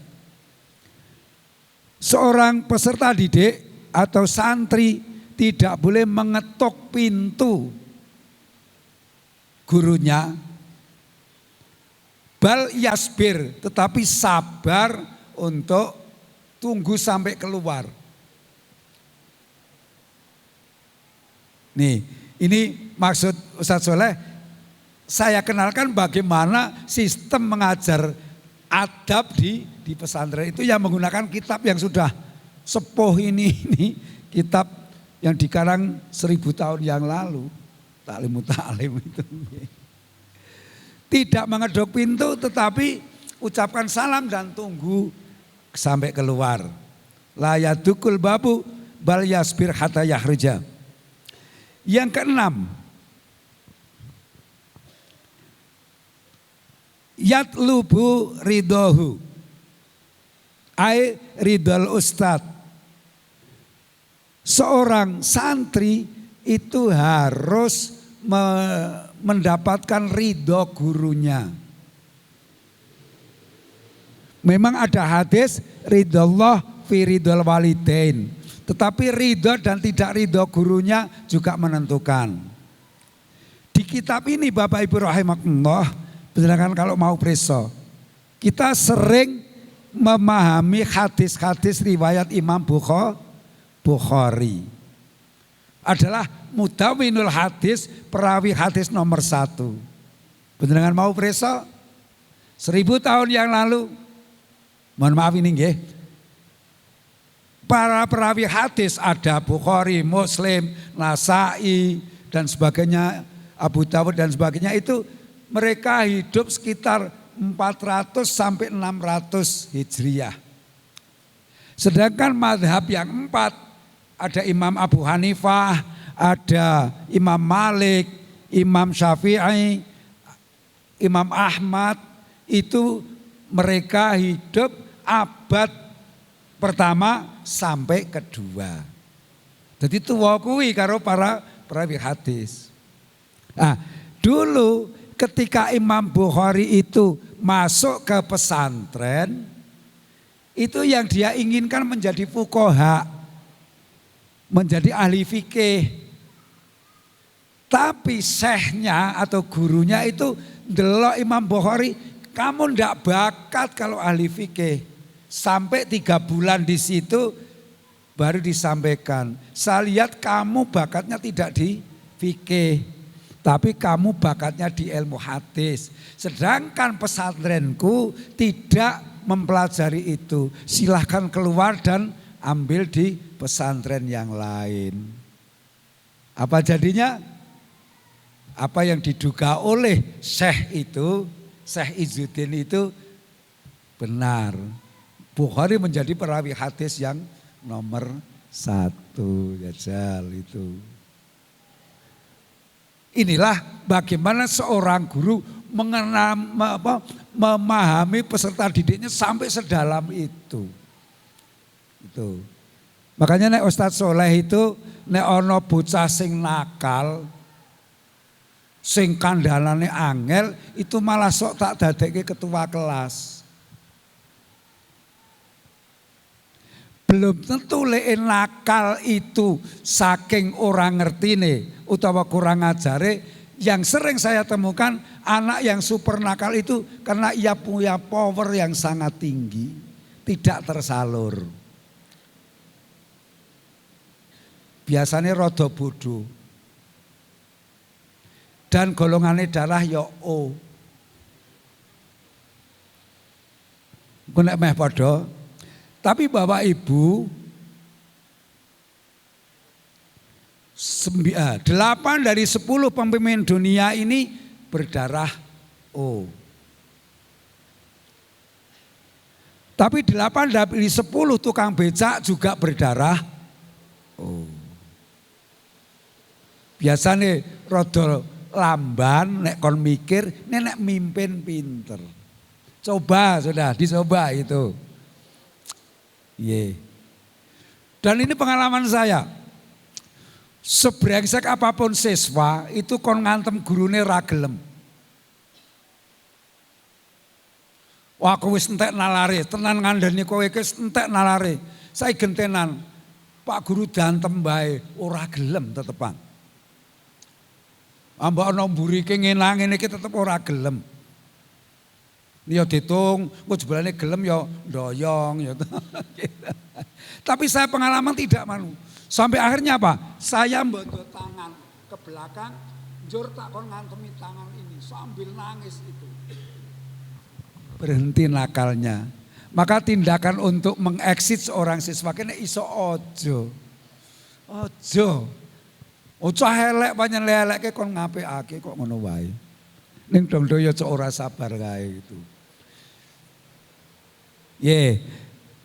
Seorang peserta didik atau santri tidak boleh mengetuk pintu gurunya. Bal yasbir, tetapi sabar untuk tunggu sampai keluar. Nih, ini maksud Ustadz Soleh, saya kenalkan bagaimana sistem mengajar adab di pesantren itu yang menggunakan kitab yang sudah sepuh ini kitab yang dikarang 1000 tahun yang lalu, Ta'limut Ta'lim itu. Tidak mengetuk pintu tetapi ucapkan salam dan tunggu sampai keluar. La yadukul babu bal yasbir hatta yahruja. Yang keenam, yatlubu ridohu ai ridol ustad. Seorang santri itu harus mendapatkan ridho gurunya. Memang ada hadis ridhollah fi ridhol walidain. Tetapi ridho dan tidak ridho gurunya juga menentukan. Di kitab ini Bapak Ibu rahimakumullah, beneran kalau mau preso, kita sering memahami hadis-hadis riwayat Imam Bukhari. Adalah mudawinul hadis, perawi hadis nomor 1. Panjenengan mau preso 1000 tahun yang lalu, mohon maaf ini nggih, para perawi hadis ada Bukhari, Muslim, Nasai dan sebagainya, Abu Dawud dan sebagainya, itu mereka hidup sekitar 400 sampai 600 Hijriah. Sedangkan madhab yang 4, ada Imam Abu Hanifah, ada Imam Malik, Imam Syafi'i, Imam Ahmad, itu mereka hidup abad pertama sampai kedua. Jadi tua kuwi karo para perawi hadis. Nah, dulu ketika Imam Bukhari itu masuk ke pesantren, itu yang dia inginkan menjadi fuqaha, menjadi ahli fikih. Tapi syekhnya atau gurunya itu ndelok Imam Bukhari, kamu ndak bakat kalau ahli fikih. Sampai 3 bulan di situ baru disampaikan, saya lihat kamu bakatnya tidak di fikih, tapi kamu bakatnya di ilmu hadis. Sedangkan pesantrenku tidak mempelajari itu. Silahkan keluar dan ambil di pesantren yang lain. Apa jadinya? Apa yang diduga oleh Syekh itu, Syekh Izzuddin itu benar. Bukhari menjadi perawi hadis yang nomor 1, jajal itu. Inilah bagaimana seorang guru memahami peserta didiknya sampai sedalam itu. Itu. Makanya nek Ustadz Soleh itu nek ono bocah sing nakal, sing kandhanane angel, itu malah sok tak dadekke ketua kelas. Belum tentu lek nakal itu saking orang ngertine utawa kurang ngajare. Yang sering saya temukan anak yang super nakal itu karena ia punya power yang sangat tinggi, tidak tersalur. Biasanya rada bodoh. Dan golongannya darah ya O. Ku nek meh padha. Tapi Bapak Ibu, 8 dari 10 pemimpin dunia ini berdarah O. Tapi 8 dari 10 tukang becak juga berdarah O. Biasanya rada lamban nek kon mikir, nek mimpin pinter. Coba sudah dicoba itu. Dan ini pengalaman saya. Sebrengsek apapun siswa itu kon ngantem gurune ra gelem. Wah kowe wis entek nalare, tenan ngandani kowe wis entek nalare. Saya gentenan. Pak guru dantem bae, ora gelem tetepan. Ambak ana mburi ki ngene iki tetep ora gelem. Ya ditung, kok jebalane gelem ya ndoyong ya. Tapi saya pengalaman tidak mau. Sampai akhirnya apa? Saya mbondot tangan ke belakang, njur tak kon ngantemi tangan ini sambil nangis itu. Berhenti nakalnya. Maka tindakan untuk mengexit seorang siswa kene iso ojo. Ojo. Ojo elek panjen lelekke kon ngapikake kok ngono wae. Ning dong-dong ya ora sabar kae gitu.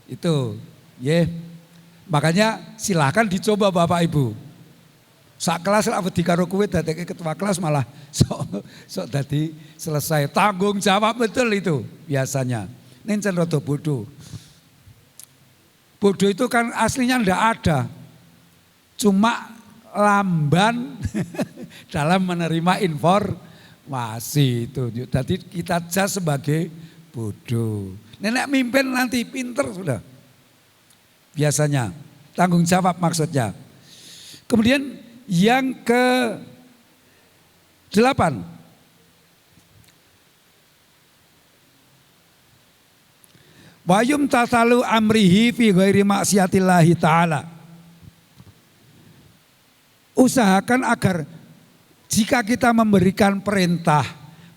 Itu. Makanya silahkan dicoba Bapak Ibu. Sak kelas lah wedi karo kowe dadekke ketua kelas malah sok dadi selesai. Tanggung jawab betul itu biasanya. Ning rada bodoh. Bodoh itu kan aslinya ndak ada. Cuma lamban dalam menerima informasi itu. Jadi kita jas sebagai bodoh. Nenek mimpin nanti pinter sudah. Biasanya tanggung jawab maksudnya. Kemudian yang ke-8. Wayum tatalu amrihi fi ghairi maksiatillahi ta'ala. Usahakan agar jika kita memberikan perintah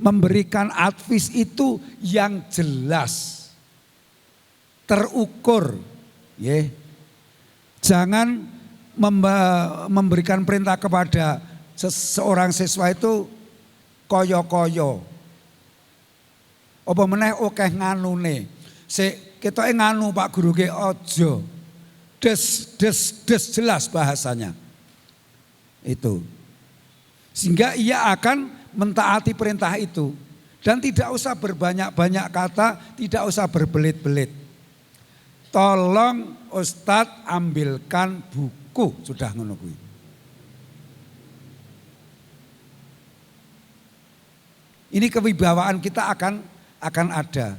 memberikan advice itu yang jelas, terukur, ya. Jangan memberikan perintah kepada seorang siswa itu koyo-koyo. Apa meneh akeh nganune. Sik ketoke nganu Pak Guru ke ojo. Des jelas bahasanya. Itu. Sehingga ia akan mentaati perintah itu. Dan tidak usah berbanyak-banyak kata, tidak usah berbelit-belit. Tolong Ustadz ambilkan buku, sudah ngono kuwi. Ini kewibawaan kita akan ada.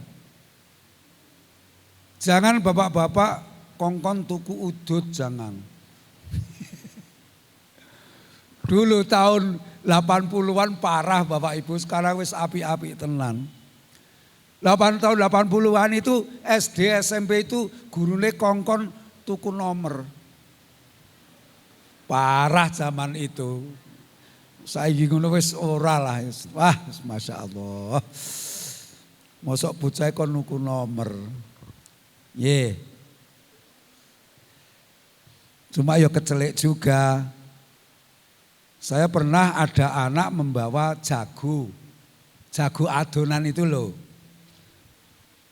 Jangan bapak-bapak kongkon tuku udut, jangan. Dulu tahun 80-an parah Bapak Ibu, sekarang wis api-api tenan. 8 tahun 80-an itu SD SMP itu gurune kongkon tuku nomor. Parah zaman itu. Saiki ngono wis ora lah. Wah, Masya Allah. Mosok bocah kon nuku nomor. Ye. Cuma ya kecelek juga. Saya pernah ada anak membawa jago adonan itu loh.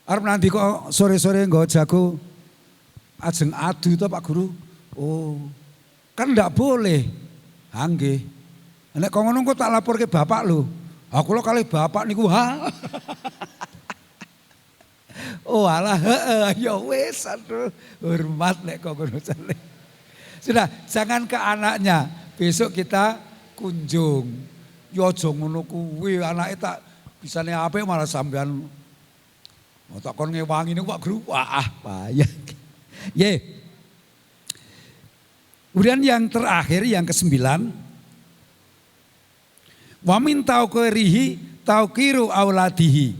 Arep nanti kok sore-sore nggawa jago ajeng adu to Pak Guru. Oh, kan enggak boleh. Ha nggih. Nek kok ngono kok tak laporke bapak lho. Aku lo kali bapak niku ha. Oh alah heeh ya wis aduh hormat nek kok ngono jane. Sudah, jangan ke anaknya. Besok kita kunjung. Ya aja ngono kuwi anake tak bisane apik malah sampean tak kon ngewangi niku Pak Guru. Wah, payah. Ye. Kemudian yang terakhir yang ke-9. Wa min tauqirihi tauqiru auladihi.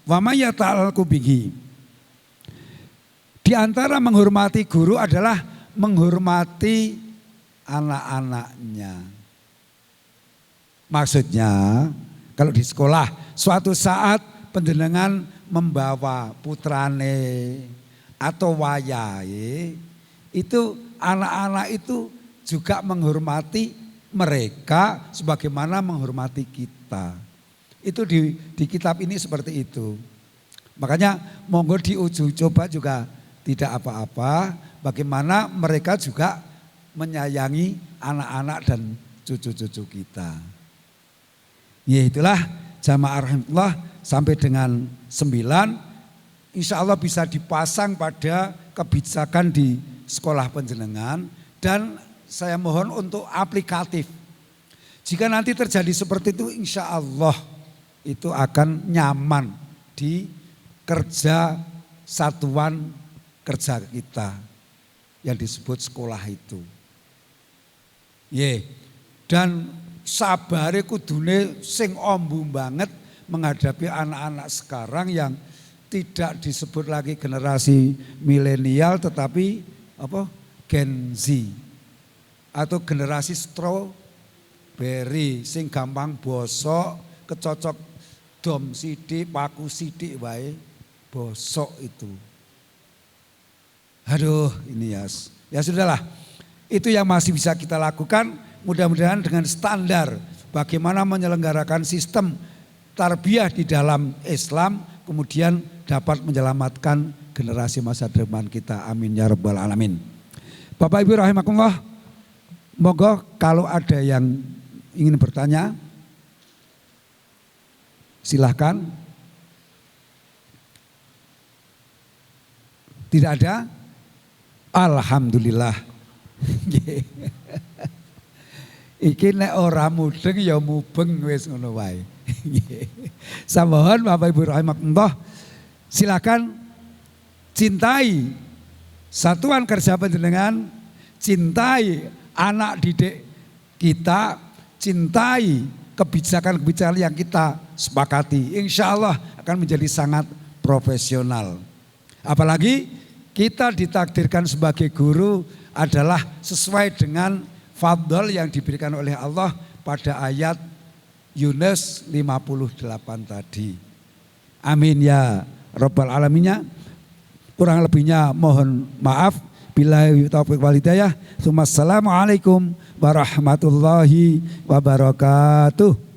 Wa may yata'allaqu bihi. Di antara menghormati guru adalah menghormati anak-anaknya. Maksudnya kalau di sekolah suatu saat panjenengan membawa putrane atau wayahe itu anak-anak itu juga menghormati mereka sebagaimana menghormati kita. Itu di kitab ini seperti itu. Makanya monggo diuji coba juga tidak apa-apa. Bagaimana mereka juga menyayangi anak-anak dan cucu-cucu kita. Ya itulah jamaah rahmatullah sampai dengan 9. Insya Allah bisa dipasang pada kebijakan di sekolah panjenengan. Dan saya mohon untuk aplikatif. Jika nanti terjadi seperti itu insya Allah itu akan nyaman di kerja satuan kerja kita yang disebut sekolah itu. Ye. Dan sabare kudune sing ombu banget menghadapi anak-anak sekarang yang tidak disebut lagi generasi milenial tetapi apa? Gen Z atau generasi strawberry sing gampang bosok, kecocok dom sidik, paku sidik wae bosok itu. Aduh ini ya sudahlah. Itu yang masih bisa kita lakukan. Mudah-mudahan dengan standar bagaimana menyelenggarakan sistem tarbiyah di dalam Islam kemudian dapat menyelamatkan generasi masa depan kita. Amin ya rabbal alamin. Bapak Ibu rahimakumullah, moga kalau ada yang ingin bertanya silahkan. Tidak ada? Alhamdulillah. Iki nek ora mudeng ya mubeng wis ngono wae. Samohon Bapak Ibu rahimakumullah, silakan cintai satuan kerja panjenengan, cintai anak didik kita, cintai kebijakan-kebijakan yang kita sepakati. Insya Allah akan menjadi sangat profesional. Apalagi kita ditakdirkan sebagai guru adalah sesuai dengan fadl yang diberikan oleh Allah pada ayat Yunus 58 tadi. Amin ya Rabbal Alaminnya. Kurang lebihnya mohon maaf. Billahi taufiq wal hidayah. Assalamualaikum warahmatullahi wabarakatuh.